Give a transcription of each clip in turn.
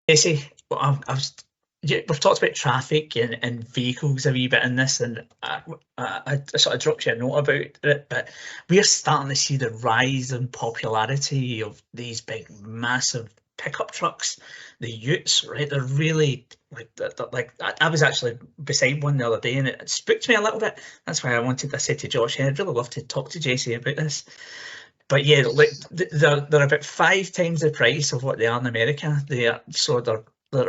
Jessie, well, we've talked about traffic and vehicles a wee bit in this, and I sort of dropped you a note about it, but we're starting to see the rise in popularity of these big, massive pickup trucks, the Utes, right? They're really like I was actually beside one the other day, and it spooked me a little bit. That's why I said to Josh, yeah, I'd really love to talk to Jessie about this. But yeah, like they're about 5 times the price of what they are in America. They're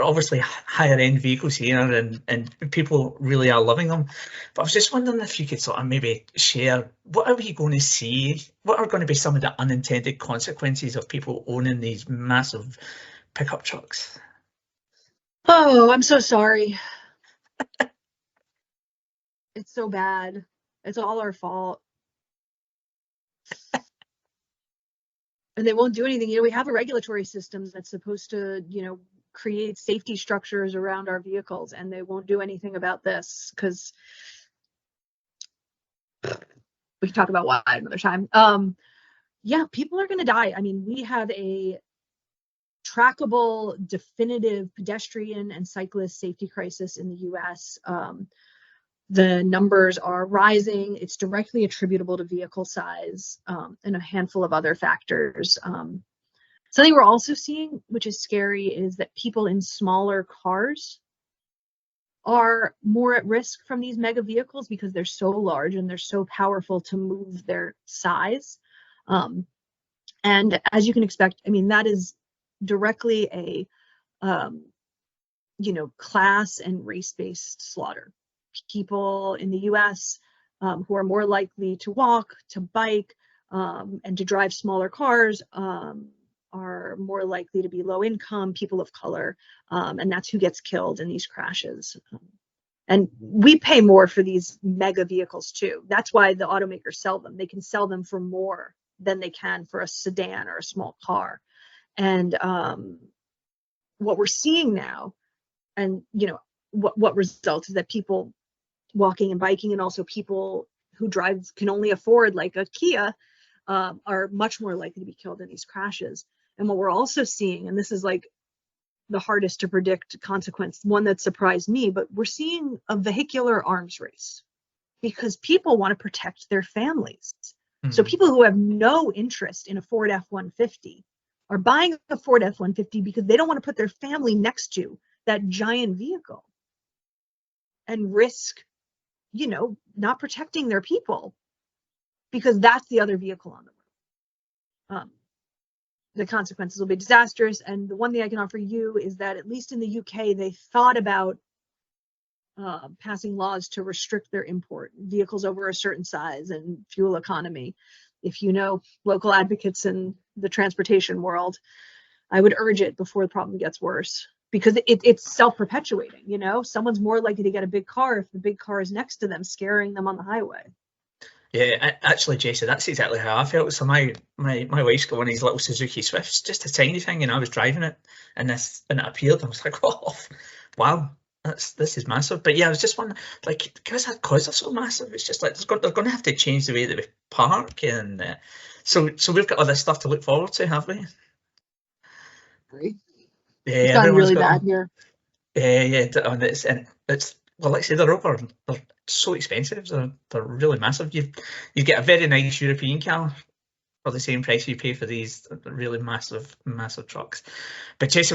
obviously higher end vehicles here, and people really are loving them. But I was just wondering if you could sort of maybe share, what are we going to see? What are going to be some of the unintended consequences of people owning these massive pickup trucks? Oh, I'm so sorry. It's so bad. It's all our fault. And they won't do anything. We have a regulatory system that's supposed to, create safety structures around our vehicles, and they won't do anything about this because we can talk about why another time. Yeah, people are going to die. I mean, we have a trackable, definitive pedestrian and cyclist safety crisis in the US. The numbers are rising. It's directly attributable to vehicle size and a handful of other factors. Something we're also seeing, which is scary, is that people in smaller cars are more at risk from these mega vehicles because they're so large and they're so powerful to move their size. And as you can expect, I mean, that is directly a, class and race-based slaughter. People in the US who are more likely to walk, to bike, and to drive smaller cars are more likely to be low income, people of color, and that's who gets killed in these crashes. And we pay more for these mega vehicles too. That's why the automakers sell them. They can sell them for more than they can for a sedan or a small car. And what we're seeing now, and what results is that people walking and biking, and also people who can only afford like a Kia, are much more likely to be killed in these crashes. And what we're also seeing, and this is like the hardest to predict consequence, one that surprised me, but we're seeing a vehicular arms race because people want to protect their families. So people who have no interest in a Ford F-150 are buying a Ford F-150 because they don't want to put their family next to that giant vehicle and risk, not protecting their people because that's the other vehicle on the road. The consequences will be disastrous. And the one thing I can offer you is that at least in the UK, they thought about passing laws to restrict their import, vehicles over a certain size and fuel economy. If you know local advocates in the transportation world, I would urge it before the problem gets worse, because it's self-perpetuating. Someone's more likely to get a big car if the big car is next to them, scaring them on the highway. Yeah, actually, Jason, that's exactly how I felt. So my wife's got one of these little Suzuki Swifts, just a tiny thing, I was driving it, and it appeared. I was like, oh, wow, this is massive. But yeah, I was just wondering, like, because they're so massive, it's just like they're going to have to change the way that we park, and so we've got all this stuff to look forward to, have we? Great. Yeah, it's gotten everyone's really got bad here. yeah, and it's well, like I say, they're so expensive. They're really massive. You get a very nice European car for the same price you pay for these really massive trucks. But Jesse, we're